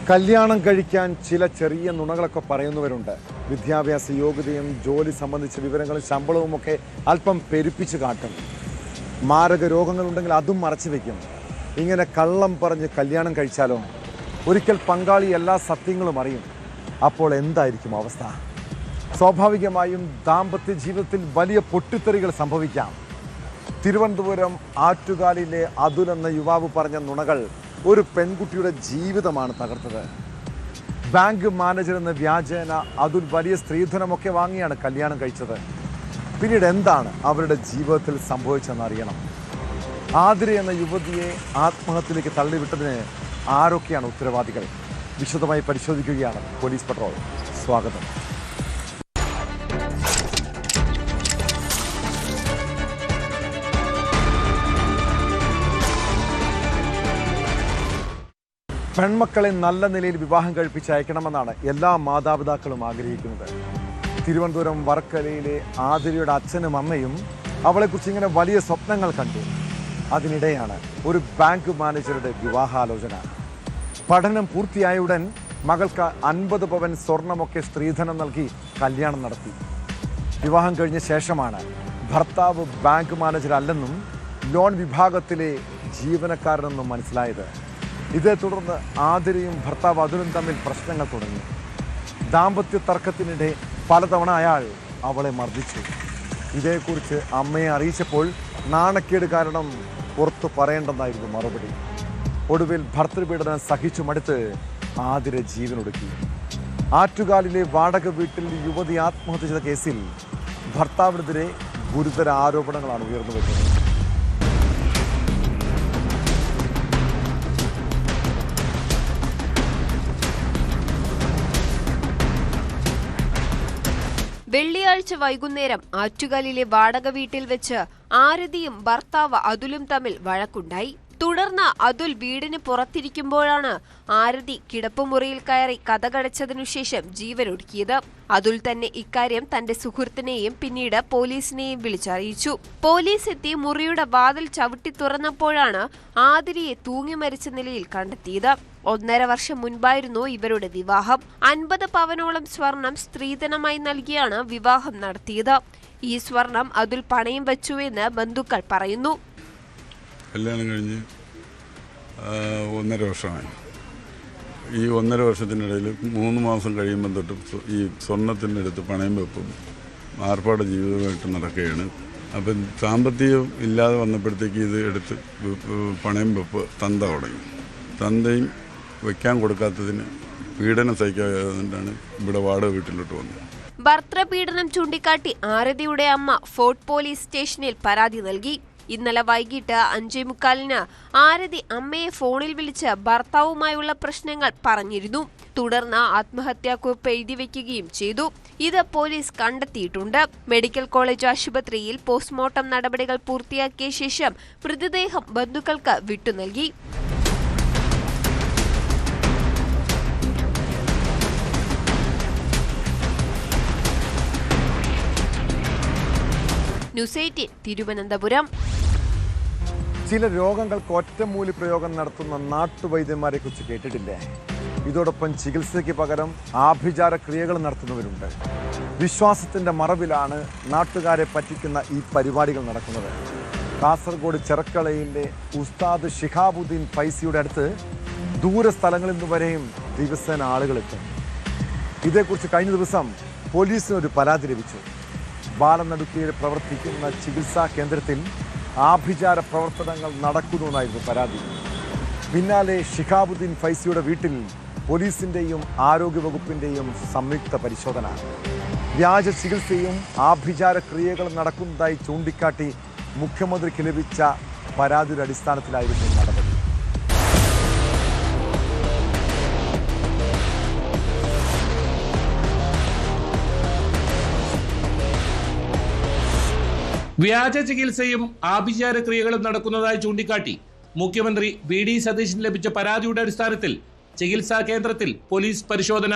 കല്യാണം കഴിക്കാൻ ചില ചെറിയ നുണകളൊക്കെ പറയുന്നവരുണ്ട്. വിദ്യാഭ്യാസ യോഗ്യതയും ജോലി സംബന്ധിച്ച വിവരങ്ങളും ശമ്പളവും ഒക്കെ അല്പം പെരുപ്പിച്ച് കാട്ടും. മാരക രോഗങ്ങളുണ്ടെങ്കിൽ അതും മറച്ചു വയ്ക്കും. ഇങ്ങനെ കള്ളം പറഞ്ഞ് കല്യാണം കഴിച്ചാലോ? ഒരിക്കൽ പങ്കാളി എല്ലാ സത്യങ്ങളും അറിയും. അപ്പോൾ എന്തായിരിക്കും അവസ്ഥ? സ്വാഭാവികമായും ദാമ്പത്യ ജീവിതത്തിൽ വലിയ പൊട്ടിത്തെറികൾ സംഭവിക്കാം. തിരുവനന്തപുരം ആറ്റുകാലിലെ അതുൽ എന്ന യുവാവ് പറഞ്ഞ നുണകൾ ഒരു പെൺകുട്ടിയുടെ ജീവിതമാണ് തകർത്തത്. ബാങ്ക് മാനേജർ എന്ന വ്യാജേന അതുൽ വലിയ സ്ത്രീധനമൊക്കെ വാങ്ങിയാണ് കല്യാണം കഴിച്ചത്. പിന്നീട് എന്താണ് അവരുടെ ജീവിതത്തിൽ സംഭവിച്ചതെന്നറിയണം. ആതിര എന്ന യുവതിയെ ആത്മഹത്യയിലേക്ക് തള്ളിവിട്ടതിന് ആരൊക്കെയാണ് ഉത്തരവാദികൾ? വിശദമായി പരിശോധിക്കുകയാണ് പോലീസ് പട്രോൾ. സ്വാഗതം. പെൺമക്കളെ നല്ല നിലയിൽ വിവാഹം കഴിപ്പിച്ച് അയക്കണമെന്നാണ് എല്ലാ മാതാപിതാക്കളും ആഗ്രഹിക്കുന്നത്. തിരുവനന്തപുരം വർക്കലയിലെ ആതിരയുടെ അച്ഛനും അമ്മയും അവളെക്കുറിച്ച് ഇങ്ങനെ വലിയ സ്വപ്നങ്ങൾ കണ്ടു. അതിനിടെയാണ് ഒരു ബാങ്ക് മാനേജറുടെ വിവാഹാലോചന. പഠനം പൂർത്തിയായ ഉടൻ മകൾക്ക് 50 പവൻ സ്വർണമൊക്കെ സ്ത്രീധനം നൽകി കല്യാണം നടത്തി. വിവാഹം കഴിഞ്ഞ ശേഷമാണ് ഭർത്താവ് ബാങ്ക് മാനേജർ അല്ലെന്നും ലോൺ വിഭാഗത്തിലെ ജീവനക്കാരനെന്നും മനസ്സിലായത്. ഇതേ തുടർന്ന് ആതിരയും ഭർത്താവ് അതുലും തമ്മിൽ പ്രശ്നങ്ങൾ തുടങ്ങി. ദാമ്പത്യ തർക്കത്തിനിടെ പലതവണ അയാൾ അവളെ മർദ്ദിച്ചു. ഇതേക്കുറിച്ച് അമ്മയെ അറിയിച്ചപ്പോൾ നാണക്കേട് കാരണം പുറത്തു പറയേണ്ടെന്നായിരുന്നു മറുപടി. ഒടുവിൽ ഭർത്തൃപീഡനം സഹിച്ചു മടുത്ത് ആതിര ജീവനൊടുക്കി. ആറ്റുകാലിലെ വാടക വീട്ടിൽ യുവതി ആത്മഹത്യ ചെയ്ത കേസിൽ ഭർത്താവിനെതിരെ ഗുരുതര ആരോപണങ്ങളാണ് ഉയർന്നു വരുന്നത്. വെള്ളിയാഴ്ച വൈകുന്നേരം ആറ്റുകാലിലെ വാടക വീട്ടിൽ വെച്ച് ആരതിയും ഭർത്താവ് അതുലും തമ്മിൽ വഴക്കുണ്ടായി. തുടർന്ന് അതുൽ വീടിന് പുറത്തിരിക്കുമ്പോഴാണ് ആരതി കിടപ്പുമുറിയിൽ കയറി കതകടച്ചതിനുശേഷം ജീവനൊടുക്കിയത്. അതുൽ തന്നെ ഇക്കാര്യം തന്റെ സുഹൃത്തിനെയും പിന്നീട് പോലീസിനെയും വിളിച്ചറിയിച്ചു. പോലീസ് എത്തി മുറിയുടെ വാതിൽ ചവിട്ടി തുറന്നപ്പോഴാണ് ആതിരയെ തൂങ്ങി മരിച്ച നിലയിൽ കണ്ടെത്തിയത്. 1.5 വർഷം മുൻപായിരുന്നു ഇവരുടെ വിവാഹം. 50 പവനോളം സ്വർണം സ്ത്രീധനമായി നൽകിയാണ് വിവാഹം നടത്തിയത്. ഈ സ്വർണം അതുൽ പണയം വെച്ചുവെന്ന് ബന്ധുക്കൾ പറയുന്നു. കല്യാണം കഴിഞ്ഞ് 1.5 വർഷമായി. ഈ 1.5 വർഷത്തിനിടയിൽ 3 മാസം കഴിയുമ്പോൾ തൊട്ട് ഈ സ്വർണത്തിൻ്റെ അടുത്ത് പണയം വെപ്പും ആർപ്പാട് ജീവിതമായിട്ട് നടക്കുകയാണ്. അപ്പം സാമ്പത്തികം ഇല്ലാതെ വന്നപ്പോഴത്തേക്ക് ഇത് എടുത്ത് പണയം വെപ്പ് തന്ത തുടങ്ങി. തന്തയും വയ്ക്കാൻ കൊടുക്കാത്തതിന് പീഡനം സഹിക്കാത്തതുകൊണ്ടാണ് ഇവിടെ വാടക വീട്ടിലോട്ട് വന്നത്. ഭർത്തൃപീഡനം ചൂണ്ടിക്കാട്ടി ആരതിയുടെ അമ്മ ഫോർട്ട് പോലീസ് സ്റ്റേഷനിൽ പരാതി നൽകി. ഇന്നലെ വൈകിട്ട് 5:45 ആരതി അമ്മയെ ഫോണിൽ വിളിച്ച് ഭർത്താവുമായുള്ള പ്രശ്നങ്ങൾ പറഞ്ഞിരുന്നു. തുടർന്ന് ആത്മഹത്യാക്കുറിപ്പ് എഴുതി വയ്ക്കുകയും ചെയ്തു. ഇത് പോലീസ് കണ്ടെത്തിയിട്ടുണ്ട്. മെഡിക്കൽ കോളേജ് ആശുപത്രിയിൽ പോസ്റ്റ്മോർട്ടം നടപടികൾ പൂർത്തിയാക്കിയ ശേഷം മൃതദേഹം ബന്ധുക്കൾക്ക് വിട്ടു നൽകി. ന്യൂസ് 18 തിരുവനന്തപുരം. ചില രോഗങ്ങൾക്ക് ഒറ്റമൂലി പ്രയോഗം നടത്തുന്ന നാട്ടുവൈദ്യന്മാരെ കുറിച്ച് കേട്ടിട്ടില്ലേ? ഇതോടൊപ്പം ചികിത്സയ്ക്ക് പകരം ആഭിചാര ക്രിയകൾ നടത്തുന്നവരുണ്ട്. വിശ്വാസത്തിൻ്റെ മറവിലാണ് നാട്ടുകാരെ പറ്റിക്കുന്ന ഈ പരിപാടികൾ നടക്കുന്നത്. കാസർഗോഡ് ചെറക്കളയിലെ ഉസ്താദ് ഷിഹാബുദ്ദീൻ ഫൈസിയുടെ അടുത്ത് ദൂരസ്ഥലങ്ങളിൽ നിന്ന് വരെയും ദിവസേന ആളുകളെത്തും. ഇതേക്കുറിച്ച് കഴിഞ്ഞ ദിവസം പോലീസിനൊരു പരാതി ലഭിച്ചു. ബാലനടുക്കിയിൽ പ്രവർത്തിക്കുന്ന ചികിത്സാ കേന്ദ്രത്തിൽ ആഭിചാര പ്രവർത്തനങ്ങൾ നടക്കുന്നുവെന്നായിരുന്നു പരാതി. പിന്നാലെ ഷിഹാബുദ്ദീൻ ഫൈസിയുടെ വീട്ടിൽ പോലീസിൻ്റെയും ആരോഗ്യവകുപ്പിൻ്റെയും സംയുക്ത പരിശോധന. വ്യാജ ചികിത്സയും ആഭിചാര ക്രിയകളും നടക്കുന്നതായി ചൂണ്ടിക്കാട്ടി മുഖ്യമന്ത്രിക്ക് ലഭിച്ച പരാതിയുടെ അടിസ്ഥാനത്തിലായിരുന്നു നടപടി. വ്യാജ ചികിത്സയും ആഭിചാര ക്രിയകളും നടക്കുന്നതായി ചൂണ്ടിക്കാട്ടി മുഖ്യമന്ത്രി വി ഡി സതീശന് ലഭിച്ച പരാതിയുടെ അടിസ്ഥാനത്തിൽ ചികിത്സാ കേന്ദ്രത്തിൽ പോലീസ് പരിശോധന.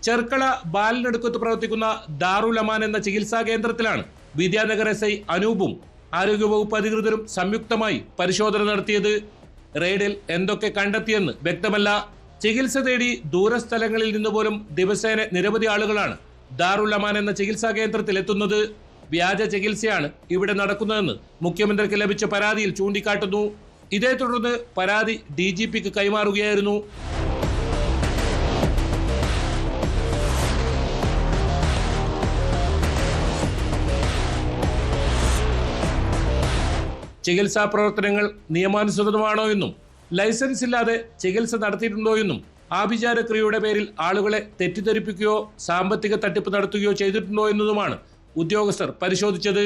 ചെർക്കള ബാലനടുക്കത്ത് പ്രവർത്തിക്കുന്ന ദാറുൽ അമാൻ എന്ന ചികിത്സാ കേന്ദ്രത്തിലാണ് വിദ്യാനഗർ SI അനൂപും ആരോഗ്യവകുപ്പ് അധികൃതരും സംയുക്തമായി പരിശോധന നടത്തിയത്. റെയ്ഡിൽ എന്തൊക്കെ കണ്ടെത്തിയെന്ന് വ്യക്തമല്ല. ചികിത്സ തേടി ദൂരസ്ഥലങ്ങളിൽ നിന്ന് പോലും ദിവസേന നിരവധി ആളുകളാണ് ദാറുൽ അമാൻ എന്ന ചികിത്സാ കേന്ദ്രത്തിൽ എത്തുന്നത്. വ്യാജ ചികിത്സയാണ് ഇവിടെ നടക്കുന്നതെന്ന് മുഖ്യമന്ത്രിക്ക് ലഭിച്ച പരാതിയിൽ ചൂണ്ടിക്കാട്ടുന്നു. ഇതേ തുടർന്ന് പരാതി DGPക്ക് കൈമാറുകയായിരുന്നു. ചികിത്സാ പ്രവർത്തനങ്ങൾ നിയമാനുസൃതമാണോ എന്നും ലൈസൻസ് ഇല്ലാതെ ചികിത്സ നടത്തിയിട്ടുണ്ടോ എന്നും ആഭിചാരക്രിയയുടെ പേരിൽ ആളുകളെ തെറ്റിദ്ധരിപ്പിക്കുകയോ സാമ്പത്തിക തട്ടിപ്പ് നടത്തുകയോ ചെയ്തിട്ടുണ്ടോ എന്നതുമാണ് ഉദ്യോഗസ്ഥർ പരിശോധിച്ചത്.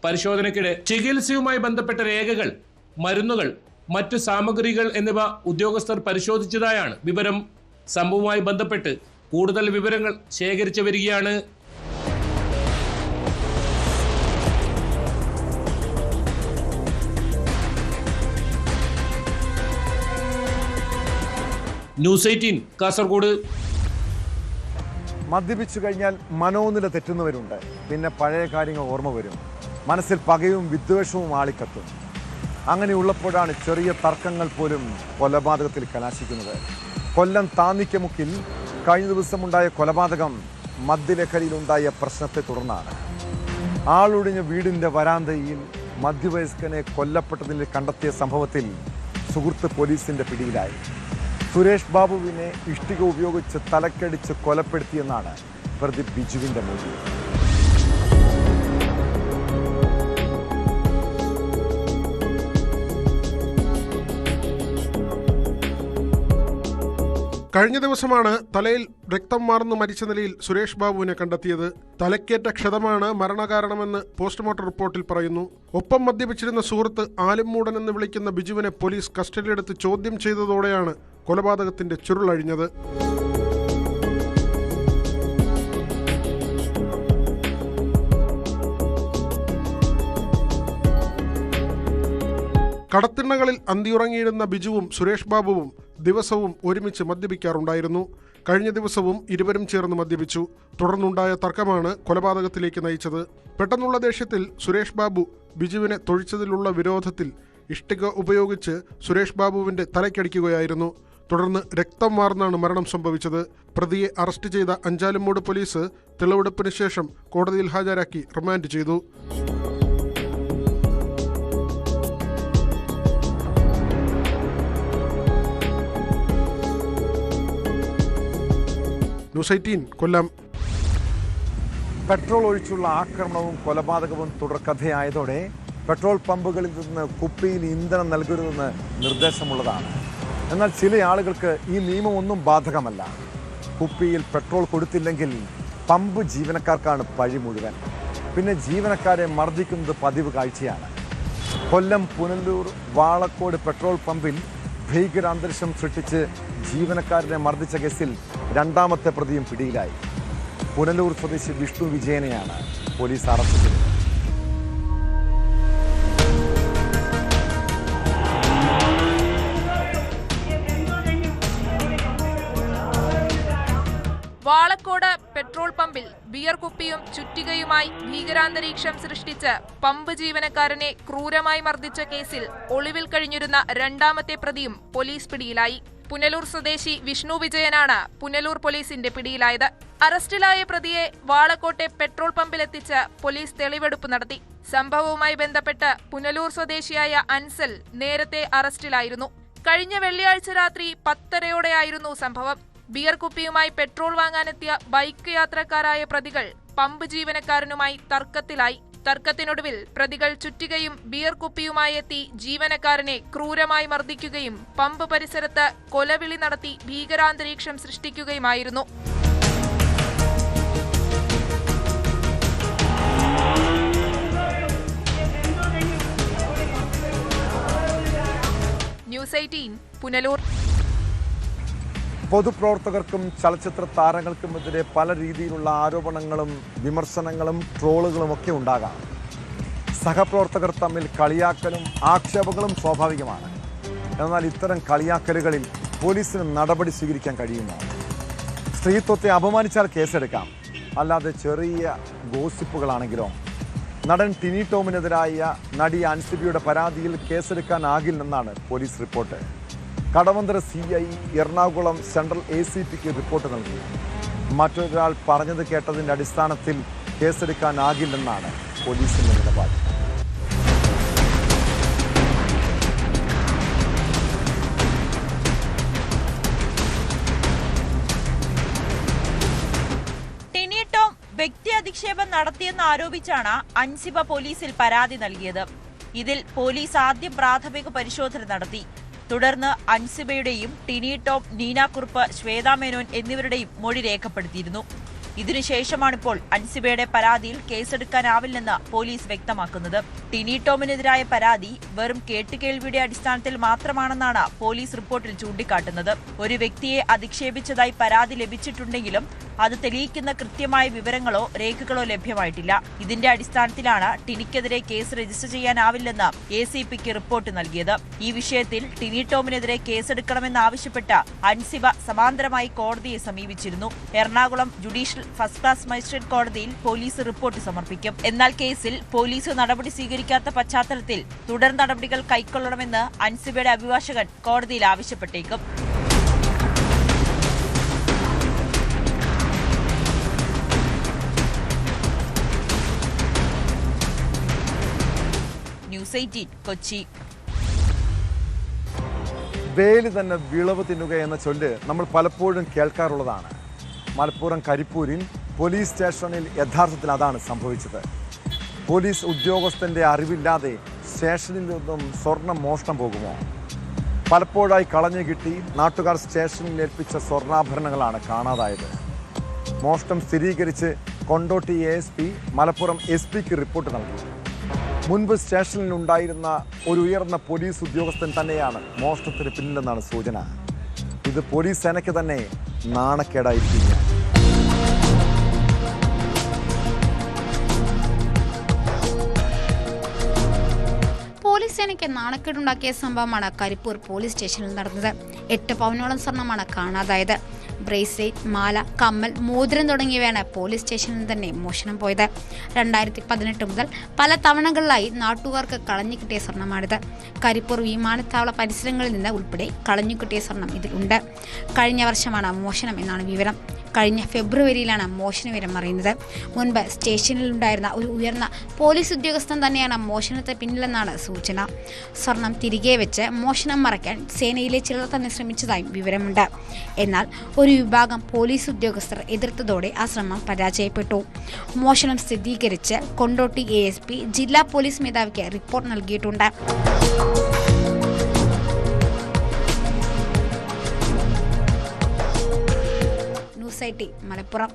പരിശോധനയ്ക്കിടെ ചികിത്സയുമായി ബന്ധപ്പെട്ട രേഖകൾ, മരുന്നുകൾ, മറ്റു സാമഗ്രികൾ എന്നിവ ഉദ്യോഗസ്ഥർ പരിശോധിച്ചതായാണ് വിവരം. സംഭവവുമായി ബന്ധപ്പെട്ട് കൂടുതൽ വിവരങ്ങൾ ശേഖരിച്ചു വരികയാണ്. ന്യൂസ് 18 കാസർഗോഡ്. മദ്യപിച്ചു കഴിഞ്ഞാൽ മനോനില തെറ്റുന്നവരുണ്ട്. പിന്നെ പഴയ കാര്യങ്ങൾ ഓർമ്മ വരും. മനസ്സിൽ പകയും വിദ്വേഷവും ആളിക്കത്തും. അങ്ങനെയുള്ളപ്പോഴാണ് ചെറിയ തർക്കങ്ങൾ പോലും കൊലപാതകത്തിൽ കലാശിക്കുന്നത്. കൊല്ലം താന്നിക്കമുക്കിൽ കഴിഞ്ഞ ദിവസമുണ്ടായ കൊലപാതകം മദ്യലഹരിയിലുണ്ടായ പ്രശ്നത്തെ തുടർന്നാണ്. ആളൊഴിഞ്ഞ വീടിൻ്റെ വരാന്തയിൽ മധ്യവയസ്കനെ കൊല്ലപ്പെട്ടതിൽ കണ്ടെത്തിയ സംഭവത്തിൽ സുഹൃത്ത് പോലീസിൻ്റെ പിടിയിലായി. സുരേഷ് ബാബുവിനെ ഇഷ്ടിക ഉപയോഗിച്ച് തലക്കടിച്ച് കൊലപ്പെടുത്തിയെന്നാണ് പ്രതി ബിജുവിൻ്റെ മൊഴി. കഴിഞ്ഞ ദിവസമാണ് തലയിൽ രക്തം വാർന്നു മരിച്ച നിലയിൽ സുരേഷ് ബാബുവിനെ കണ്ടെത്തിയത്. തലക്കേറ്റ ക്ഷതമാണ് മരണകാരണമെന്ന് പോസ്റ്റ്മോർട്ടം റിപ്പോർട്ടിൽ പറയുന്നു. ഒപ്പം മദ്യപിച്ചിരുന്ന സുഹൃത്ത് ആലുംമൂടൻ എന്ന് വിളിക്കുന്ന ബിജുവിനെ പോലീസ് കസ്റ്റഡിയിലെടുത്ത് ചോദ്യം ചെയ്തതോടെയാണ് കൊലപാതകത്തിന്റെ ചുരുളഴിഞ്ഞത്. കടത്തിണ്ണകളിൽ അന്തിയുറങ്ങിയിരുന്ന ബിജുവും സുരേഷ് ബാബുവും ദിവസവും ഒരുമിച്ച് മദ്യപിക്കാറുണ്ടായിരുന്നു. കഴിഞ്ഞ ദിവസവും ഇരുവരും ചേർന്ന് മദ്യപിച്ചു. തുടർന്നുണ്ടായ തർക്കമാണ് കൊലപാതകത്തിലേക്ക് നയിച്ചത്. പെട്ടെന്നുള്ള ദേഷ്യത്തിൽ സുരേഷ് ബാബു ബിജുവിനെ തൊഴിച്ചതിലുള്ള വിരോധത്തിൽ ഇഷ്ടിക ഉപയോഗിച്ച് സുരേഷ് ബാബുവിന്റെ തലയ്ക്കടിക്കുകയായിരുന്നു. തുടർന്ന് രക്തം വാർന്നാണ് മരണം സംഭവിച്ചത്. പ്രതിയെ അറസ്റ്റ് ചെയ്ത അഞ്ചാലുംമൂട് പോലീസ് തെളിവെടുപ്പിന് ശേഷം കോടതിയിൽ ഹാജരാക്കി റിമാൻഡ് ചെയ്തു. ന്യൂസ് 18 കൊല്ലം. പെട്രോൾ ഒഴിച്ചുള്ള ആക്രമണവും കൊലപാതകവും തുടർക്കഥയായതോടെ പെട്രോൾ പമ്പുകളിൽ നിന്ന് കുപ്പിയിൽ ഇന്ധനം നൽകരുതെന്ന് നിർദ്ദേശമുള്ളതാണ്. എന്നാൽ ചില ആളുകൾക്ക് ഈ നിയമമൊന്നും ബാധകമല്ല. കുപ്പിയിൽ പെട്രോൾ കൊടുത്തില്ലെങ്കിൽ പമ്പ് ജീവനക്കാർക്കാണ് പഴി മുഴുവൻ. പിന്നെ ജീവനക്കാരെ മർദ്ദിക്കുന്നത് പതിവ് കാഴ്ചയാണ്. കൊല്ലം പുനലൂർ വാളക്കോട് പെട്രോൾ പമ്പിൽ ഭീകരാന്തരീക്ഷം സൃഷ്ടിച്ച് ജീവനക്കാരനെ മർദ്ദിച്ച കേസിൽ രണ്ടാമത്തെ പ്രതിയും പിടിയിലായി. പുനലൂർ സ്വദേശി വിഷ്ണു വിജയനെയാണ് പോലീസ് അറസ്റ്റ് ചെയ്തത്. വാളക്കോട് പെട്രോൾ പമ്പിൽ ബിയർ കുപ്പിയും ചുറ്റികയുമായി ഭീകരാന്തരീക്ഷം സൃഷ്ടിച്ച് പമ്പ് ജീവനക്കാരനെ ക്രൂരമായി മർദ്ദിച്ച കേസിൽ ഒളിവിൽ കഴിഞ്ഞിരുന്ന രണ്ടാമത്തെ പ്രതിയും പോലീസ് പിടിയിലായി. പുനലൂർ സ്വദേശി വിഷ്ണു വിജയനാണ് പുനലൂർ പോലീസിന്റെ പിടിയിലായത്. അറസ്റ്റിലായ പ്രതിയെ വാളക്കോട്ടെ പെട്രോൾ പമ്പിലെത്തിച്ച് പോലീസ് തെളിവെടുപ്പ് നടത്തി. സംഭവവുമായി ബന്ധപ്പെട്ട് പുനലൂർ സ്വദേശിയായ അൻസൽ നേരത്തെ അറസ്റ്റിലായിരുന്നു. കഴിഞ്ഞ വെള്ളിയാഴ്ച രാത്രി 10:30യോടെയായിരുന്നു സംഭവം. ബിയർ കുപ്പിയുമായി പെട്രോൾ വാങ്ങാനെത്തിയ ബൈക്ക് യാത്രക്കാരായ പ്രതികൾ പമ്പ് ജീവനക്കാരനുമായി തർക്കത്തിലായി. തർക്കത്തിനൊടുവിൽ പ്രതികൾ ചുറ്റികയും ബിയർ കുപ്പിയുമായി എത്തി ജീവനക്കാരനെ ക്രൂരമായി മർദ്ദിക്കുകയും പമ്പ് പരിസരത്ത് കൊലവിളി നടത്തി ഭീകരാന്തരീക്ഷം സൃഷ്ടിക്കുകയുമായിരുന്നു. ന്യൂസ് 18 പുനലൂർ. പൊതുപ്രവർത്തകർക്കും ചലച്ചിത്ര താരങ്ങൾക്കുമെതിരെ പല രീതിയിലുള്ള ആരോപണങ്ങളും വിമർശനങ്ങളും ട്രോളുകളും ഒക്കെ ഉണ്ടാകാം. സഹപ്രവർത്തകർ തമ്മിൽ കളിയാക്കലും ആക്ഷേപങ്ങളും സ്വാഭാവികമാണ്. എന്നാൽ ഇത്തരം കളിയാക്കലുകളിൽ പോലീസിന് നടപടി സ്വീകരിക്കാൻ കഴിയുമോ? സ്ത്രീത്വത്തെ അപമാനിച്ചാൽ കേസെടുക്കാം. അല്ലാതെ ചെറിയ ഗോസിപ്പുകളാണെങ്കിലോ? നടൻ ടിനി ടോമിനെതിരായ നടി അൻസിബിയുടെ പരാതിയിൽ കേസെടുക്കാനാകില്ലെന്നാണ് police report. Kadavanthra CI Ernakulam central ACPക്ക് റിപ്പോർട്ട് നൽകി. മറ്റൊരാൾ പറഞ്ഞത് കേട്ടതിൻ്റെ അടിസ്ഥാനത്തിൽ കേസെടുക്കാനാകില്ലെന്നാണ് പോലീസിന്റെ നിലപാട്. ടിനി ടോം വ്യക്തി അധിക്ഷേപം നടത്തിയെന്ന് ആരോപിച്ചാണ് അൻസിബ പോലീസിൽ പരാതി നൽകിയത്. ഇതിൽ പോലീസ് ആദ്യം പ്രാഥമിക പരിശോധന നടത്തി. തുടർന്ന് അൻസിബയുടെയും ടിനി ടോം, നീന കുറുപ്പ്, ശ്വേതാ മേനോൻ എന്നിവരുടെയും മൊഴി രേഖപ്പെടുത്തിയിരുന്നു. ഇതിനുശേഷമാണിപ്പോൾ അൻസിബയുടെ പരാതിയിൽ കേസെടുക്കാനാവില്ലെന്ന് പോലീസ് വ്യക്തമാക്കുന്നത്. ടിനി ടോമിനെതിരായ പരാതി വെറും കേട്ടുകേൾവിയുടെ അടിസ്ഥാനത്തിൽ മാത്രമാണെന്നാണ് പോലീസ് റിപ്പോർട്ടിൽ ചൂണ്ടിക്കാട്ടുന്നത്. ഒരു വ്യക്തിയെ അധിക്ഷേപിച്ചതായി പരാതി ലഭിച്ചിട്ടുണ്ടെങ്കിലും അത് തെളിയിക്കുന്ന കൃത്യമായ വിവരങ്ങളോ രേഖകളോ ലഭ്യമായിട്ടില്ല. ഇതിന്റെ അടിസ്ഥാനത്തിലാണ് ടിനിക്കെതിരെ കേസ് രജിസ്റ്റർ ചെയ്യാനാവില്ലെന്ന് ACPക്ക് റിപ്പോർട്ട് നൽകിയത്. ഈ വിഷയത്തിൽ ടിനി ടോമിനെതിരെ കേസെടുക്കണമെന്നാവശ്യപ്പെട്ട് അൻസിബ സമാന്തരമായി കോടതിയെ സമീപിച്ചിരുന്നു. Ernakulam judicial first class magistrate കോടതിയിൽ പോലീസ് റിപ്പോർട്ട് സമർപ്പിക്കും. എന്നാൽ കേസിൽ പോലീസ് നടപടി സ്വീകരിക്കാത്ത പശ്ചാത്തലത്തിൽ തുടർ നടപടികൾ കൈക്കൊള്ളണമെന്ന് അൻസിബയുടെ അഭിഭാഷകൻ കോടതിയിൽ ആവശ്യപ്പെട്ടേക്കും. ന്യൂസ് 18 കൊച്ചി. വേലി തന്നെ വിളവ് തിന്നുക എന്ന ചൊല്ല് നമ്മൾ പലപ്പോഴും കേൾക്കാറുള്ളതാണ്. മലപ്പുറം കരിപ്പൂരിൽ പോലീസ് സ്റ്റേഷനിൽ യഥാർത്ഥത്തിൽ അതാണ് സംഭവിച്ചത്. പോലീസ് ഉദ്യോഗസ്ഥന്റെ അറിവില്ലാതെ സ്റ്റേഷനിൽ നിന്നും സ്വർണം മോഷണം പോകുമോ? പലപ്പോഴായി കളഞ്ഞു കിട്ടി നാട്ടുകാർ സ്റ്റേഷനിൽ ഏൽപ്പിച്ച സ്വർണ്ണാഭരണങ്ങളാണ് കാണാതായത്. മോഷണം സ്ഥിരീകരിച്ച് കൊണ്ടോട്ടി ASP മലപ്പുറം SPക്ക് റിപ്പോർട്ട് നൽകി. മുൻപ് സ്റ്റേഷനിൽ ഉണ്ടായിരുന്ന ഒരു ഉയർന്ന പോലീസ് ഉദ്യോഗസ്ഥൻ തന്നെയാണ് മോഷണത്തിന് പിന്നിലെന്നാണ് സൂചന. ഇത് പോലീസ് സേനയ്ക്ക് തന്നെ നാണക്കേടായിരിക്കുകയാണ്. പോലീസ് സേനയ്ക്ക് നാണക്കേടുണ്ടാക്കിയ സംഭവമാണ് കരിപ്പൂർ പോലീസ് സ്റ്റേഷനിൽ നടന്നത്. 8 പവനോളം സ്വർണ്ണമാണ് കാണാതായത്. ബ്രേസ്ലെറ്റ്, മാല, കമ്മൽ, മോതിരം തുടങ്ങിയവയാണ് പോലീസ് സ്റ്റേഷനിൽ തന്നെ മോഷണം പോയത്. 2018 മുതൽ പല തവണകളിലായി നാട്ടുകാർക്ക് കളഞ്ഞു കിട്ടിയ സ്വർണ്ണമാണിത്. കരിപ്പൂർ വിമാനത്താവള പരിസരങ്ങളിൽ നിന്ന് ഉൾപ്പെടെ കളഞ്ഞു കിട്ടിയ സ്വർണം ഇതിലുണ്ട്. കഴിഞ്ഞ വർഷമാണ് മോഷണം എന്നാണ് വിവരം. കഴിഞ്ഞ ഫെബ്രുവരിയിലാണ് മോഷണ വിവരം അറിയുന്നത്. മുൻപ് സ്റ്റേഷനിലുണ്ടായിരുന്ന ഒരു ഉയർന്ന പോലീസ് ഉദ്യോഗസ്ഥൻ തന്നെയാണ് മോഷണത്തിന് പിന്നിലെന്നാണ് സൂചന. സ്വർണം തിരികെ വെച്ച് മോഷണം മറയ്ക്കാൻ സേനയിലെ ചിലർ തന്നെ ശ്രമിച്ചതായും വിവരമുണ്ട്. എന്നാൽ ഒരു വിഭാഗം പോലീസ് ഉദ്യോഗസ്ഥർ എതിർത്തതോടെ ആ ശ്രമം പരാജയപ്പെട്ടു. മോഷണം സ്ഥിരീകരിച്ച് കൊണ്ടോട്ടി ASP ജില്ലാ പോലീസ് മേധാവിക്ക് റിപ്പോർട്ട് നൽകിയിട്ടുണ്ട്. ന്യൂസ് 18 മലപ്പുറം.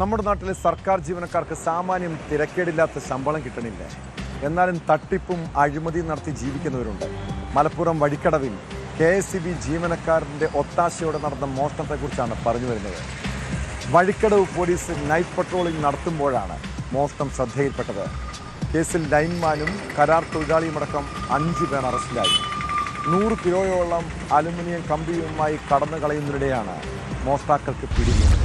നമ്മുടെ നാട്ടിലെ സർക്കാർ ജീവനക്കാർക്ക് സാമാന്യം തിരക്കേടില്ലാത്ത ശമ്പളം കിട്ടണില്ല. എന്നാലും തട്ടിപ്പും അഴിമതിയും നടത്തി ജീവിക്കുന്നവരുണ്ട്. മലപ്പുറം വഴിക്കടവിൽ KSEB ജീവനക്കാരൻ്റെ ഒത്താശയോടെ നടന്ന മോഷണത്തെക്കുറിച്ചാണ് പറഞ്ഞു വരുന്നത്. വഴിക്കടവ് പോലീസ് നൈറ്റ് പട്രോളിംഗ് നടത്തുമ്പോഴാണ് മോഷണം ശ്രദ്ധയിൽപ്പെട്ടത്. കേസിൽ ലൈൻമാനും കരാർ തൊഴിലാളിയുമടക്കം 5 പേർ അറസ്റ്റിലായി. 100 കിലോയോളം അലുമിനിയം കമ്പിയുമായി കടന്നു കളയുന്നതിനിടെയാണ് മോഷ്ടാക്കൾക്ക് പിടികൂടിയത്.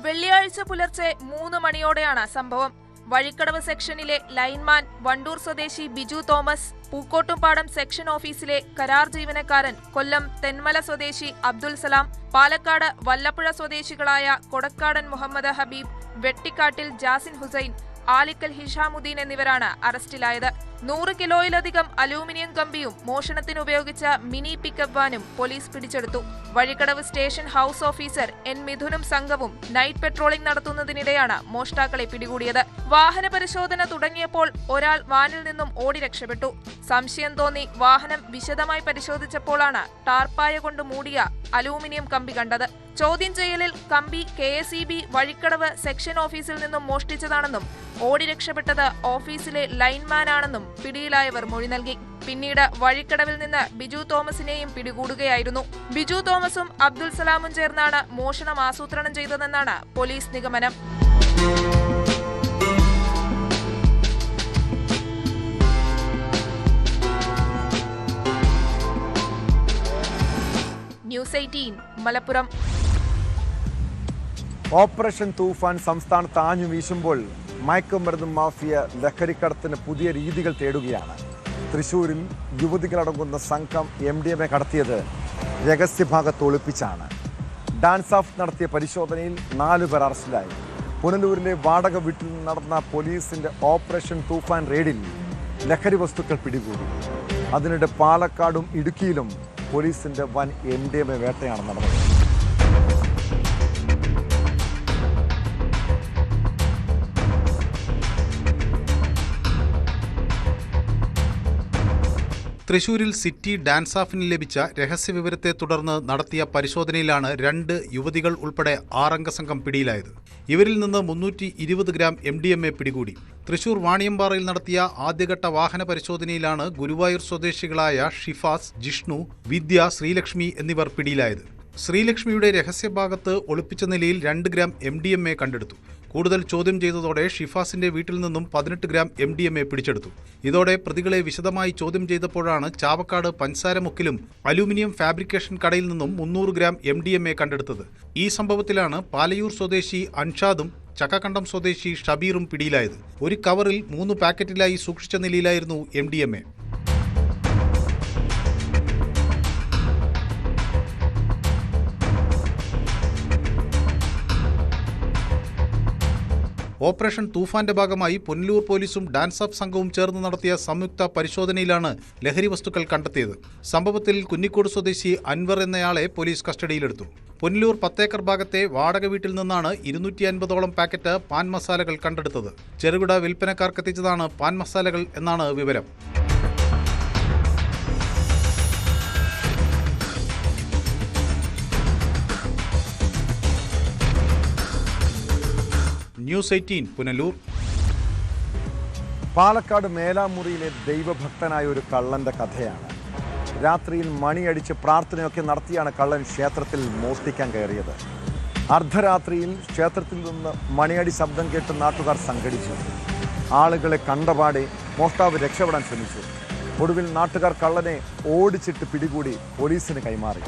വെള്ളിയാഴ്ച പുലർച്ചെ 3 മണിയോടെയാണ് സംഭവം. വഴിക്കടവ് സെക്ഷനിലെ ലൈൻമാൻ വണ്ടൂർ സ്വദേശി ബിജു തോമസ്, പൂക്കോട്ടുംപാടം സെക്ഷൻ ഓഫീസിലെ കരാർ ജീവനക്കാരൻ കൊല്ലം തെന്മല സ്വദേശി അബ്ദുൽ സലാം, പാലക്കാട് വല്ലപ്പുഴ സ്വദേശികളായ കൊടക്കാടൻ മുഹമ്മദ് ഹബീബ്, വെട്ടിക്കാട്ടിൽ ജാസിൻ ഹുസൈൻ, ആലിക്കൽ ഹിഷാമുദ്ദീൻ എന്നിവരാണ് അറസ്റ്റിലായത്. 100 കിലോയിലധികം അലൂമിനിയം കമ്പിയും മോഷണത്തിന് ഉപയോഗിച്ച മിനി പിക്കപ്പ് വാനും പോലീസ് പിടിച്ചെടുത്തു. Vazhikkadavu station house officer N മിഥുനും സംഘവും നൈറ്റ് പെട്രോളിംഗ് നടത്തുന്നതിനിടെയാണ് മോഷ്ടാക്കളെ പിടികൂടിയത്. വാഹന പരിശോധന തുടങ്ങിയപ്പോൾ ഒരാൾ വാനിൽ നിന്നും ഓടി രക്ഷപ്പെട്ടു. സംശയം തോന്നി വാഹനം വിശദമായി പരിശോധിച്ചപ്പോഴാണ് ടാർപ്പായ കൊണ്ട് മൂടിയ അലൂമിനിയം കമ്പി കണ്ടത്. ചോദ്യം ചെയ്യലിൽ കമ്പി KSEB വഴിക്കടവ് സെക്ഷൻ ഓഫീസിൽ നിന്നും മോഷ്ടിച്ചതാണെന്നും ഓടി രക്ഷപ്പെട്ടത് ഓഫീസിലെ ലൈൻമാനാണെന്നും പിടിയിലായവർ മൊഴി നൽകി. പിന്നീട് വഴിക്കടവിൽ നിന്ന് ബിജു തോമസിനെയും പിടികൂടുകയായിരുന്നു. ബിജു തോമസും അബ്ദുൽ സലാമും ചേർന്നാണ് മോഷണം ആസൂത്രണം ചെയ്തതെന്നാണ് പോലീസ് നിഗമനം. ന്യൂസ് 18 മലപ്പുറം. ഓപ്പറേഷൻ തൂഫാൻ സംസ്ഥാനത്ത് ആഞ്ഞു വീശുമ്പോൾ മയക്കുമരുന്ന് മാഫിയ ലഹരിക്കടത്തിന് പുതിയ രീതികൾ തേടുകയാണ്. തൃശൂരിൽ യുവതികളടങ്ങുന്ന സംഘം MDMA കടത്തിയത് രഹസ്യഭാഗത്ത് ഒളിപ്പിച്ചാണ്. ഡാൻസ് ഓഫ് നടത്തിയ പരിശോധനയിൽ 4 പേർ അറസ്റ്റിലായി. പുനലൂരിലെ വാടക വീട്ടിൽ നടന്ന പോലീസിന്റെ ഓപ്പറേഷൻ തൂഫാൻ റെയ്ഡിൽ ലഹരി വസ്തുക്കൾ പിടികൂടി. അതിനിടെ പാലക്കാടും ഇടുക്കിയിലും പോലീസിന്റെ വൻ MDMA വേട്ടയാണ് നടന്നത്. തൃശൂരിൽ സിറ്റി ഡാൻസ് ഓഫിന് ലഭിച്ച രഹസ്യവിവരത്തെ തുടർന്ന് നടത്തിയ പരിശോധനയിലാണ് 2 യുവതികൾ ഉൾപ്പെടെ 6 അംഗ സംഘം പിടിയിലായത്. ഇവരിൽ നിന്ന് 320 ഗ്രാം MDMA പിടികൂടി. തൃശൂർ വാണിയമ്പാറയിൽ നടത്തിയ ആദ്യഘട്ട വാഹന പരിശോധനയിലാണ് ഗുരുവായൂർ സ്വദേശികളായ ഷിഫാസ്, ജിഷ്ണു, വിദ്യ, ശ്രീലക്ഷ്മി എന്നിവർ പിടിയിലായത്. ശ്രീലക്ഷ്മിയുടെ രഹസ്യഭാഗത്ത് ഒളിപ്പിച്ച നിലയിൽ 2 ഗ്രാം MDMA കണ്ടെടുത്തു. കൂടുതൽ ചോദ്യം ചെയ്തതോടെ ഷിഫാസിന്റെ വീട്ടിൽ നിന്നും 18 ഗ്രാം MDMA പിടിച്ചെടുത്തു. ഇതോടെ പ്രതികളെ വിശദമായി ചോദ്യം ചെയ്തപ്പോഴാണ് ചാവക്കാട് പഞ്ചസാരമുക്കിലും അലൂമിനിയം ഫാബ്രിക്കേഷൻ കടയിൽ നിന്നും 300 ഗ്രാം MDMA കണ്ടെടുത്തത്. ഈ സംഭവത്തിലാണ് പാലയൂർ സ്വദേശി അൻഷാദും ചക്കക്കണ്ടം സ്വദേശി ഷബീറും പിടിയിലായത്. ഒരു കവറിൽ 3 പാക്കറ്റിലായി സൂക്ഷിച്ച നിലയിലായിരുന്നു MDMA. ഓപ്പറേഷൻ തൂഫാന്റെ ഭാഗമായി പുനലൂർ പോലീസും ഡാൻസ് ഓഫ് സംഘവും ചേർന്ന് നടത്തിയ സംയുക്ത പരിശോധനയിലാണ് ലഹരി വസ്തുക്കൾ കണ്ടെത്തിയത്. സംഭവത്തിൽ കുന്നിക്കോട് സ്വദേശി അൻവർ എന്നയാളെ പോലീസ് കസ്റ്റഡിയിലെടുത്തു. പുനലൂർ 10 ഏക്കർ ഭാഗത്തെ വാടക വീട്ടിൽ നിന്നാണ് 250ഓളം പാക്കറ്റ് പാൻ മസാലകൾ കണ്ടെടുത്തത്. ചെറുകിട വിൽപ്പനക്കാർക്കെത്തിച്ചതാണ് പാൻ മസാലകൾ എന്നാണ് വിവരം. ന്യൂസ് 18 പുനലൂർ. പാലക്കാട് മേലാമുറിയിലെ ദൈവഭക്തനായ ഒരു കള്ളന്റെ കഥയാണ്. രാത്രിയിൽ മണിയടിച്ച് പ്രാർത്ഥനയൊക്കെ നടത്തിയാണ് കള്ളൻ ക്ഷേത്രത്തിൽ മോഷ്ടിക്കാൻ കയറിയത്. അർദ്ധരാത്രിയിൽ ക്ഷേത്രത്തിൽ നിന്ന് മണിയടി ശബ്ദം കേട്ട് നാട്ടുകാർ സംഘടിച്ചു. ആളുകളെ കണ്ടപാടെ മോഷ്ടാവ് രക്ഷപ്പെടാൻ ശ്രമിച്ചു. ഒടുവിൽ നാട്ടുകാർ കള്ളനെ ഓടിച്ചിട്ട് പിടികൂടി പോലീസിന് കൈമാറി.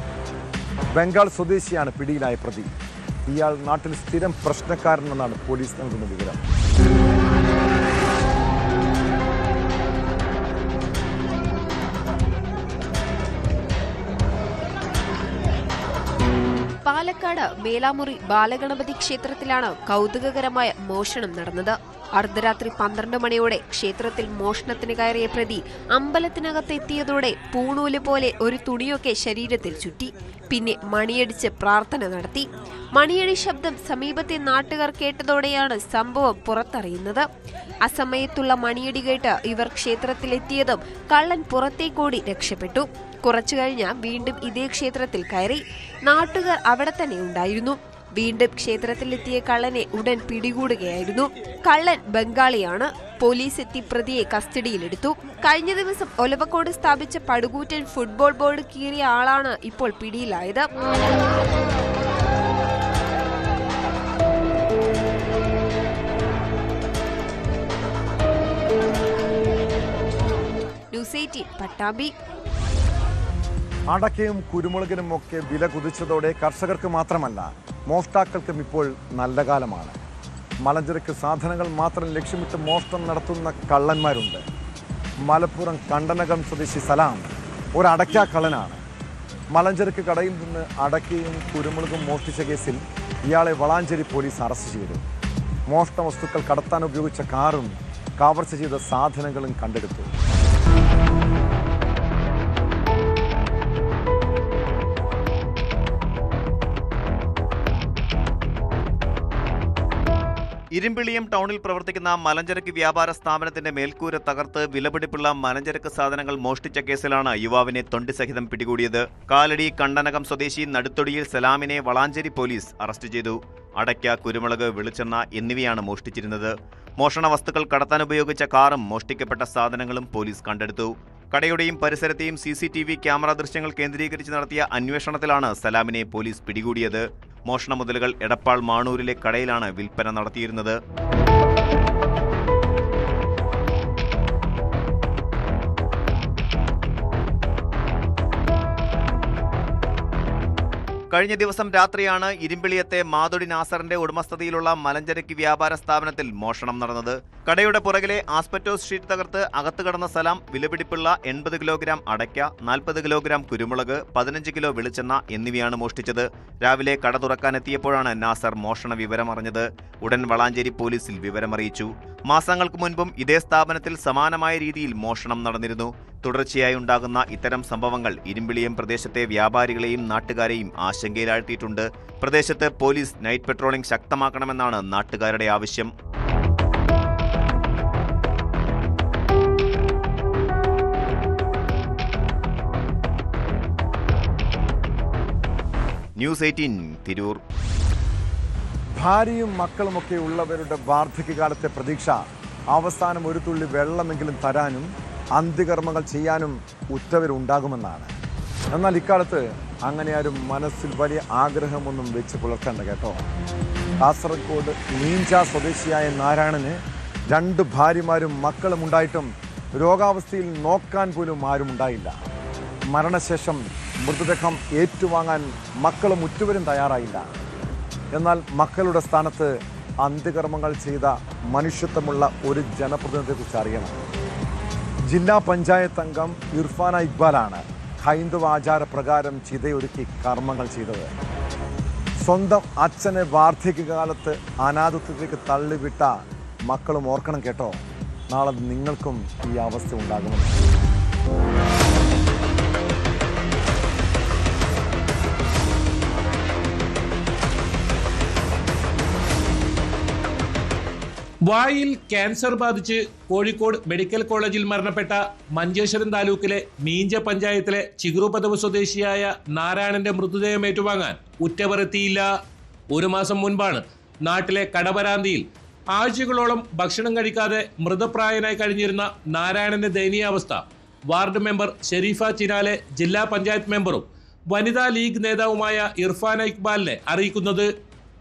ബംഗാൾ സ്വദേശിയാണ് പിടിയിലായ പ്രതി. ഇയാൾ നാട്ടിൽ സ്ഥിരം പ്രശ്നക്കാരനെന്നാണ് പോലീസ് നൽകുന്ന വിവരം. പാലക്കാട് മേലാമുറി ബാലഗണപതി ക്ഷേത്രത്തിലാണ് കൗതുകകരമായ മോഷണം നടന്നത്. അർദ്ധരാത്രി 12 മണിയോടെ ക്ഷേത്രത്തിൽ മോഷണത്തിന് കയറിയ പ്രതി അമ്പലത്തിനകത്ത് എത്തിയതോടെ പൂണൂല് പോലെ ഒരു തുണിയൊക്കെ ശരീരത്തിൽ ചുറ്റി. പിന്നെ മണിയടിച്ച് പ്രാർത്ഥന നടത്തി. മണിയടി ശബ്ദം സമീപത്തെ നാട്ടുകാർ കേട്ടതോടെയാണ് സംഭവം പുറത്തറിയുന്നത്. അസമയത്തുള്ള മണിയടി കേട്ട് ഇവർ ക്ഷേത്രത്തിലെത്തിയതും കള്ളൻ പുറത്തേക്കോടി രക്ഷപ്പെട്ടു. കുറച്ചു കഴിഞ്ഞ് വീണ്ടും ഇതേ ക്ഷേത്രത്തിൽ കയറി. നാട്ടുകാർ അവിടെ തന്നെ ഉണ്ടായിരുന്നു. വീണ്ടും ക്ഷേത്രത്തിലെത്തിയ കള്ളനെ ഉടൻ പിടികൂടുകയായിരുന്നു. കള്ളൻ ബംഗാളിയാണ്. പോലീസ് എത്തി പ്രതിയെ കസ്റ്റഡിയിലെടുത്തു. കഴിഞ്ഞ ദിവസം ഒലവക്കോട് സ്ഥാപിച്ച പടുകൂറ്റൻ ഫുട്ബോൾ ബോർഡ് കീറിയ ആളാണ് ഇപ്പോൾ പിടിയിലായത്. ന്യൂസ് 18 പട്ടാമ്പി. അടക്കയും കുരുമുളകിനും ഒക്കെ വില കുതിച്ചതോടെ കർഷകർക്ക് മാത്രമല്ല മോഷ്ടാക്കൾക്കും ഇപ്പോൾ നല്ല കാലമാണ്. മലഞ്ചരക്ക് സാധനങ്ങൾ മാത്രം ലക്ഷ്യമിട്ട് മോഷണം നടത്തുന്ന കള്ളന്മാരുണ്ട്. മലപ്പുറം കണ്ടനകം സ്വദേശി സലാം ഒരു അടയ്ക്ക കള്ളനാണ്. മലഞ്ചരക്ക് കടയിൽ നിന്ന് അടക്കയും കുരുമുളകും മോഷ്ടിച്ച കേസിൽ ഇയാളെ വളാഞ്ചേരി പോലീസ് അറസ്റ്റ് ചെയ്തു. മോഷണ വസ്തുക്കൾ കടത്താൻ ഉപയോഗിച്ച കാറും കവർച്ച ചെയ്ത സാധനങ്ങളും കണ്ടെടുത്തു. ഇരുമ്പിളിയം ടൗണിൽ പ്രവർത്തിക്കുന്ന മലഞ്ചരക്ക് വ്യാപാര സ്ഥാപനത്തിന്റെ മേൽക്കൂര തകർത്ത് വിലപിടിപ്പുള്ള മലഞ്ചരക്ക് സാധനങ്ങൾ മോഷ്ടിച്ച കേസിലാണ് യുവാവിനെ തൊണ്ടിസഹിതം പിടികൂടിയത്. കാലടി കണ്ടനകം സ്വദേശി നടുത്തൊടിയിൽ സലാമിനെ വളാഞ്ചേരി പോലീസ് അറസ്റ്റ് ചെയ്തു. അടയ്ക്ക, കുരുമുളക്, വെളിച്ചെണ്ണ എന്നിവയാണ് മോഷ്ടിച്ചിരുന്നത്. മോഷണ വസ്തുക്കൾ കടത്താൻ ഉപയോഗിച്ച കാറും മോഷ്ടിക്കപ്പെട്ട സാധനങ്ങളും പോലീസ് കണ്ടെടുത്തു. കടയുടെയും പരിസരത്തെയും CCTV ക്യാമറ ദൃശ്യങ്ങൾ കേന്ദ്രീകരിച്ച് നടത്തിയ അന്വേഷണത്തിലാണ് സലാമിനെ പോലീസ് പിടികൂടിയത്. മോഷണ മുതലുകൾ എടപ്പാൾ മാണൂരിലെ കടയിലാണ് വിൽപ്പന നടത്തിയിരുന്നത്. കഴിഞ്ഞ ദിവസം രാത്രിയാണ് ഇരുമ്പിളിയത്തെ മാതൊടി നാസറിന്റെ ഉടമസ്ഥതയിലുള്ള മലഞ്ചരക്ക് വ്യാപാര സ്ഥാപനത്തിൽ മോഷണം നടന്നത്. കടയുടെ പുറകിലെ ആസ്പെറ്റോസ് ഷീറ്റ് തകർത്ത് അകത്ത് കടന്ന സലാം വിലപിടിപ്പുള്ള 80 കിലോഗ്രാം അടയ്ക്ക, 40 കിലോഗ്രാം കുരുമുളക്, 15 കിലോ വെളിച്ചെണ്ണ എന്നിവയാണ് മോഷ്ടിച്ചത്. രാവിലെ കട തുറക്കാനെത്തിയപ്പോഴാണ് നാസർ മോഷണ വിവരം അറിഞ്ഞത്. ഉടൻ വളാഞ്ചേരി പോലീസിൽ വിവരമറിയിച്ചു. മാസങ്ങൾക്ക് മുൻപും ഇതേ സ്ഥാപനത്തിൽ സമാനമായ രീതിയിൽ മോഷണം നടന്നിരുന്നു. തുടർച്ചയായി ഉണ്ടാകുന്ന ഇത്തരം സംഭവങ്ങൾ ഇരുമ്പിളിയം പ്രദേശത്തെ വ്യാപാരികളെയും നാട്ടുകാരെയും ആശങ്കയിലാഴ്ത്തിയിട്ടുണ്ട്. പ്രദേശത്ത് പോലീസ് നൈറ്റ് പെട്രോളിംഗ് ശക്തമാക്കണമെന്നാണ് നാട്ടുകാരുടെ ആവശ്യം. ന്യൂസ് 18 തിരൂർ. ഭാര്യയും മക്കളുമൊക്കെ ഉള്ളവരുടെ വാർദ്ധക്യകാലത്തെ പ്രതീക്ഷ അവസാനം ഒരു തുള്ളി വെള്ളമെങ്കിലും തരാനും അന്ത്യകർമ്മങ്ങൾ ചെയ്യാനും ഉത്തരവുണ്ടാകുമെന്നാണ്. എന്നാൽ ഇക്കാലത്ത് അങ്ങനെ ആരും മനസ്സിൽ വലിയ ആഗ്രഹമൊന്നും വെച്ച് പുലർത്തേണ്ട കേട്ടോ. കാസർഗോഡ് മീഞ്ച സ്വദേശിയായ നാരായണന് 2 ഭാര്യമാരും മക്കളും ഉണ്ടായിട്ടും രോഗാവസ്ഥയിൽ നോക്കാൻ പോലും ആരും ഉണ്ടായില്ല. മരണശേഷം മൃതദേഹം ഏറ്റുവാങ്ങാൻ മക്കളും ഉറ്റവരും തയ്യാറായില്ല. എന്നാൽ മക്കളുടെ സ്ഥാനത്ത് അന്ത്യകർമ്മങ്ങൾ ചെയ്ത മനുഷ്യത്വമുള്ള ഒരു ജനപ്രതിനിധിയെക്കുറിച്ച് അറിയണം. ജില്ലാ പഞ്ചായത്ത് അംഗം ഇർഫാന ഇക്ബാലാണ് ഹൈന്ദവ ആചാരപ്രകാരം ചിതയൊരുക്കി കർമ്മങ്ങൾ ചെയ്തത്. സ്വന്തം അച്ഛനെ വാർദ്ധക്യകാലത്ത് അനാഥത്വത്തിലേക്ക് തള്ളിവിട്ട മക്കളും ഓർക്കണം കേട്ടോ, നാളെ നിങ്ങൾക്കും ഈ അവസ്ഥ ഉണ്ടാകുമെന്ന്. വായിൽ ക്യാൻസർ ബാധിച്ച് കോഴിക്കോട് മെഡിക്കൽ കോളേജിൽ മരണപ്പെട്ട മഞ്ചേശ്വരം താലൂക്കിലെ മീഞ്ച പഞ്ചായത്തിലെ ചിഗുറുപദവ് സ്വദേശിയായ നാരായണന്റെ മൃതദേഹം ഏറ്റുവാങ്ങാൻ ഉറ്റവർ എത്തിയില്ല. 1 മാസം മുൻപാണ് നാട്ടിലെ കടപരാന്തിയിൽ ആഴ്ചകളോളം ഭക്ഷണം കഴിക്കാതെ മൃതപ്രായനായി കഴിഞ്ഞിരുന്ന നാരായണന്റെ ദയനീയാവസ്ഥ വാർഡ് മെമ്പർ ഷെരീഫ ചിനാലെ, ജില്ലാ പഞ്ചായത്ത് മെമ്പറും വനിതാ ലീഗ് നേതാവുമായ ഇർഫാന ഇക്ബാലിനെ അറിയിക്കുന്നത്.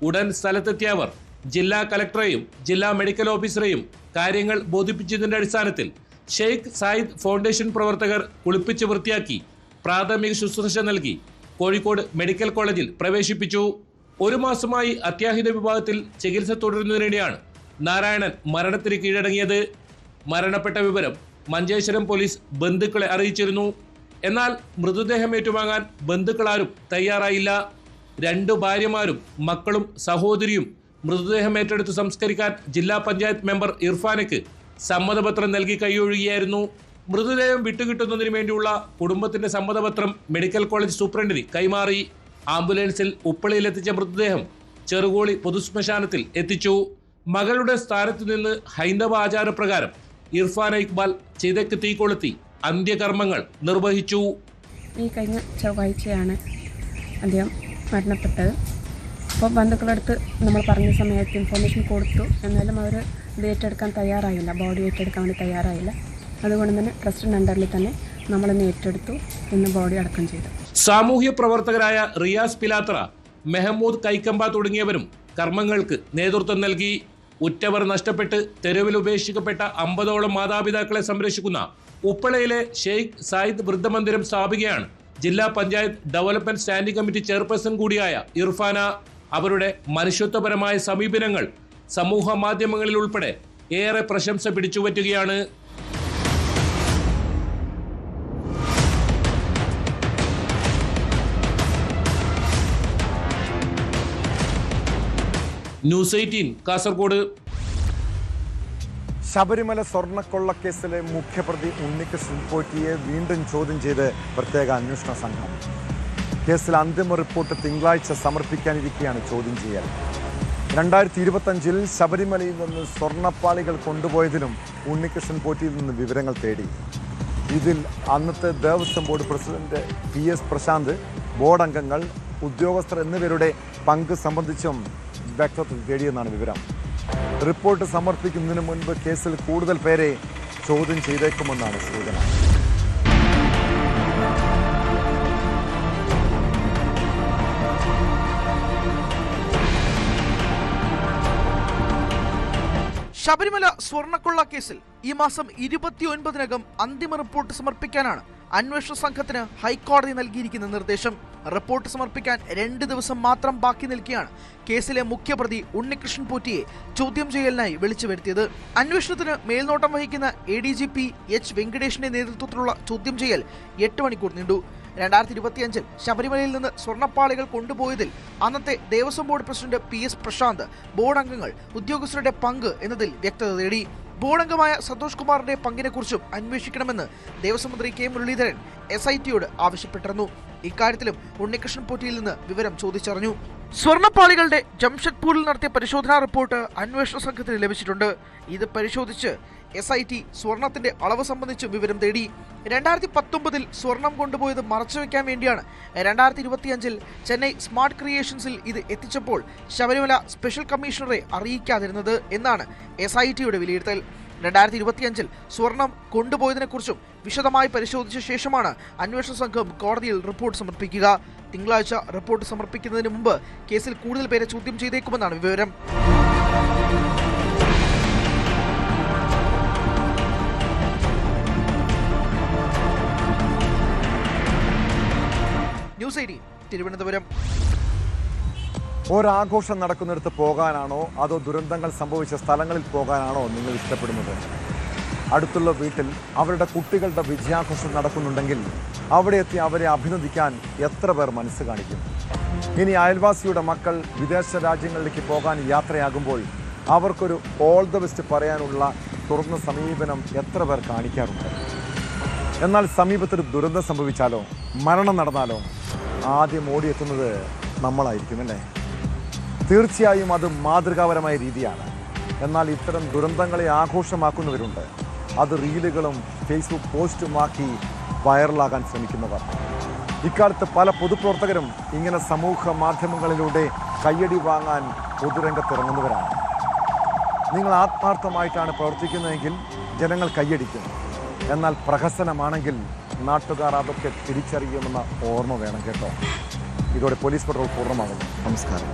ഉടൻ സ്ഥലത്തെത്തിയ അവർ ജില്ലാ കലക്ടറെയും ജില്ലാ മെഡിക്കൽ ഓഫീസറെയും കാര്യങ്ങൾ ബോധിപ്പിച്ചതിന്റെ അടിസ്ഥാനത്തിൽ ഷെയ്ഖ് സായിദ് ഫൗണ്ടേഷൻ പ്രവർത്തകർ കുളിപ്പിച്ച് വൃത്തിയാക്കി പ്രാഥമിക ശുശ്രൂഷ നൽകി കോഴിക്കോട് മെഡിക്കൽ കോളേജിൽ പ്രവേശിപ്പിച്ചു. 1 മാസമായി അത്യാഹിത വിഭാഗത്തിൽ ചികിത്സ തുടരുന്നതിനിടെയാണ് നാരായണൻ മരണത്തിന് കീഴടങ്ങിയത്. മരണപ്പെട്ട വിവരം മഞ്ചേശ്വരം പോലീസ് ബന്ധുക്കളെ അറിയിച്ചിരുന്നു. എന്നാൽ മൃതദേഹം ഏറ്റുവാങ്ങാൻ ബന്ധുക്കളാരും തയ്യാറായില്ല. 2 ഭാര്യമാരും മക്കളും സഹോദരിയും മൃതദേഹം ഏറ്റെടുത്ത് സംസ്കരിക്കാൻ ജില്ലാ പഞ്ചായത്ത് മെമ്പർ ഇർഫാനയ്ക്ക് സമ്മതപത്രം നൽകി കൈയൊഴുകിയായിരുന്നു. മൃതദേഹം വിട്ടുകിട്ടുന്നതിന് വേണ്ടിയുള്ള കുടുംബത്തിന്റെ സമ്മതപത്രം മെഡിക്കൽ കോളേജ് സൂപ്രണ്ടിന് കൈമാറി. ആംബുലൻസിൽ ഉപ്പളയിലെത്തിച്ച മൃതദേഹം ചെറുകോളി പൊതുശ്മശാനത്തിൽ എത്തിച്ചു. മകളുടെ സ്ഥാനത്ത് നിന്ന് ഹൈന്ദവ ആചാരപ്രകാരം ഇർഫാന ഇക്ബാൽ ചിതയ്ക്ക് തീ കൊളുത്തി അന്ത്യകർമ്മങ്ങൾ നിർവഹിച്ചു. ഈ കഴിഞ്ഞ ചൊവ്വാഴ്ചയാണ് അദ്ദേഹം മരണപ്പെട്ടത്. അപ്പോൾ ബന്ധുക്കളടുത്ത് നമ്മൾ പറഞ്ഞ സമയത്ത് ഇൻഫർമേഷൻ കൊടുത്തു. എന്നാലും അവർ ഇത് ഏറ്റെടുക്കാൻ തയ്യാറായില്ല, ബോഡി ഏറ്റെടുക്കാൻ വേണ്ടി തയ്യാറായില്ല. അതുകൊണ്ട് തന്നെ ട്രസ്റ്റിൻ്റെ അണ്ടറിൽ തന്നെ നമ്മളിന്ന് ഏറ്റെടുത്തു. ഇന്ന് ബോഡി അടക്കം ചെയ്തു. സാമൂഹ്യ പ്രവർത്തകരായ റിയാസ് പിലാത്ര, മെഹമ്മൂദ് കൈക്കമ്പ തുടങ്ങിയവരും കർമ്മങ്ങൾക്ക് നേതൃത്വം നൽകി. ഉറ്റവർ നഷ്ടപ്പെട്ട് തെരുവിൽ ഉപേക്ഷിക്കപ്പെട്ട 50ഓളം മാതാപിതാക്കളെ സംരക്ഷിക്കുന്ന ഉപ്പളയിലെ ഷെയ്ഖ് സായിദ് വൃദ്ധമന്ദിരം സ്ഥാപികയാണ് ജില്ലാ panchayat development standing committee chairperson കൂടിയായ ഇർഫാന. അവരുടെ മനുഷ്യത്വപരമായ സമീപനങ്ങൾ സമൂഹ മാധ്യമങ്ങളിൽ ഉൾപ്പെടെ ഏറെ പ്രശംസ പിടിച്ചുപറ്റുകയാണ്. ന്യൂസ് 18 കാസർഗോഡ്. ശബരിമല സ്വർണ്ണക്കൊള്ളക്കേസിലെ മുഖ്യപ്രതി ഉണ്ണികൃഷ്ണൻ പോറ്റിയെ വീണ്ടും ചോദ്യം ചെയ്ത് പ്രത്യേക അന്വേഷണ സംഘം. കേസിൽ അന്തിമ റിപ്പോർട്ട് തിങ്കളാഴ്ച സമർപ്പിക്കാനിരിക്കെയാണ് ചോദ്യം ചെയ്യൽ. 2025 ശബരിമലയിൽ നിന്ന് സ്വർണ്ണപ്പാളികൾ കൊണ്ടുപോയതിലും ഉണ്ണികൃഷ്ണൻ പോറ്റിയിൽ നിന്ന് വിവരങ്ങൾ തേടി. ഇതിൽ അന്നത്തെ Devaswom board president PS Prashant, board അംഗങ്ങൾ, ഉദ്യോഗസ്ഥർ എന്നിവരുടെ പങ്ക് സംബന്ധിച്ചും വ്യക്തത തേടിയെന്നാണ് വിവരം. റിപ്പോർട്ട് സമർപ്പിക്കുന്നതിന് മുൻപ് കേസിൽ കൂടുതൽ പേരെ ചോദ്യം ചെയ്തേക്കുമെന്നാണ് സൂചന. ശബരിമല സ്വർണ്ണക്കൊള്ള കേസിൽ ഈ മാസം 29-നകം അന്തിമ റിപ്പോർട്ട് സമർപ്പിക്കാനാണ് അന്വേഷണ സംഘത്തിന് ഹൈക്കോടതി നൽകിയിരിക്കുന്ന നിർദ്ദേശം. റിപ്പോർട്ട് സമർപ്പിക്കാൻ 2 ദിവസം മാത്രം ബാക്കി നിൽക്കെയാണ് കേസിലെ മുഖ്യപ്രതി ഉണ്ണികൃഷ്ണൻ പോറ്റിയെ ചോദ്യം ചെയ്യലിനായി വിളിച്ചു വരുത്തിയത്. അന്വേഷണത്തിന് മേൽനോട്ടം വഹിക്കുന്ന ADGP എച്ച് വെങ്കടേഷിന്റെ നേതൃത്വത്തിലുള്ള ചോദ്യം ചെയ്യൽ 8 മണിക്കൂർ നീണ്ടു. 2025 ശബരിമലയിൽ നിന്ന് സ്വർണ്ണപ്പാളികൾ കൊണ്ടുപോയതിൽ അന്നത്തെ Devaswom board president PS Prashant, board അംഗങ്ങൾ, ഉദ്യോഗസ്ഥരുടെ പങ്ക് എന്നതിൽ വ്യക്തത തേടി. ബോർഡ് അംഗമായ സന്തോഷ് കുമാറിന്റെ പങ്കിനെക്കുറിച്ചും അന്വേഷിക്കണമെന്ന് ദേവസ്വം മന്ത്രി K മുരളീധരൻ SITയോട് ആവശ്യപ്പെട്ടിരുന്നു. ഇക്കാര്യത്തിലും ഉണ്ണികൃഷ്ണൻ പോറ്റിയിൽ നിന്ന് വിവരം ചോദിച്ചറിഞ്ഞു. സ്വർണ്ണപ്പാളികളുടെ ജംഷഡ്പൂരിൽ നടത്തിയ പരിശോധനാ റിപ്പോർട്ട് അന്വേഷണ സംഘത്തിന് ലഭിച്ചിട്ടുണ്ട്. ഇത് പരിശോധിച്ച് SIT സ്വർണത്തിന്റെ അളവ് സംബന്ധിച്ച് വിവരം തേടി. 2019 സ്വർണം കൊണ്ടുപോയത് മറച്ചുവെക്കാൻ വേണ്ടിയാണ് 2025 ചെന്നൈ സ്മാർട്ട് ക്രിയേഷൻസിൽ ഇത് എത്തിച്ചപ്പോൾ ശബരിമല സ്പെഷ്യൽ കമ്മീഷണറെ അറിയിക്കാതിരുന്നത് എന്നാണ് SITയുടെ വിലയിരുത്തൽ. 2025 സ്വർണം കൊണ്ടുപോയതിനെക്കുറിച്ചും വിശദമായി പരിശോധിച്ച ശേഷമാണ് അന്വേഷണ സംഘം കോടതിയിൽ റിപ്പോർട്ട് സമർപ്പിക്കുക. തിങ്കളാഴ്ച റിപ്പോർട്ട് സമർപ്പിക്കുന്നതിന് മുമ്പ് കേസിൽ കൂടുതൽ പേരെ ചോദ്യം ചെയ്തേക്കുമെന്നാണ് വിവരം. ന്യൂസ് 18 തിരുവനന്തപുരം. ഒരാഘോഷം നടക്കുന്നിടത്ത് പോകാനാണോ അതോ ദുരന്തങ്ങൾ സംഭവിച്ച സ്ഥലങ്ങളിൽ പോകാനാണോ നിങ്ങൾ ഇഷ്ടപ്പെടുന്നത്? അടുത്തുള്ള വീട്ടിൽ അവരുടെ കുട്ടികളുടെ വിജയാഘോഷം നടക്കുന്നുണ്ടെങ്കിൽ അവിടെ എത്തി അവരെ അഭിനന്ദിക്കാൻ എത്ര പേർ മനസ്സ് കാണിക്കും? ഇനി അയൽവാസിയുടെ മക്കൾ വിദേശ രാജ്യങ്ങളിലേക്ക് പോകാൻ യാത്രയാകുമ്പോൾ അവർക്കൊരു ഓൾ ദ ബെസ്റ്റ് പറയാനുള്ള തുറന്ന സമീപനം എത്ര പേർ കാണിക്കാറുണ്ട്? എന്നാൽ സമീപത്തൊരു ദുരന്തം സംഭവിച്ചാലോ മരണം നടന്നാലോ ആദ്യം ഓടിയെത്തുന്നത് നമ്മളായിരിക്കും അല്ലേ? തീർച്ചയായും അത് മാതൃകാപരമായ രീതിയാണ്. എന്നാൽ ഇത്തരം ദുരന്തങ്ങളെ ആഘോഷമാക്കുന്നവരുണ്ട്. അത് റീലുകളും ഫേസ്ബുക്ക് പോസ്റ്റുമാക്കി വൈറലാകാൻ ശ്രമിക്കുന്നവർ. ഇക്കാലത്ത് പല പൊതുപ്രവർത്തകരും ഇങ്ങനെ സമൂഹ മാധ്യമങ്ങളിലൂടെ കയ്യടി വാങ്ങാൻ പൊതുരംഗത്തിറങ്ങുന്നവരാണ്. നിങ്ങൾ ആത്മാർത്ഥമായിട്ടാണ് പ്രവർത്തിക്കുന്നതെങ്കിൽ ജനങ്ങൾ കയ്യടിക്കും. എന്നാൽ പ്രഹസനമാണെങ്കിൽ നാട്ടുകാർ അതൊക്കെ തിരിച്ചറിയുമെന്ന ഓർമ്മ വേണം കേട്ടോ. ഇതോടെ പോലീസ് പട്രോൾ പൂർണ്ണമാകുന്നു. നമസ്കാരം.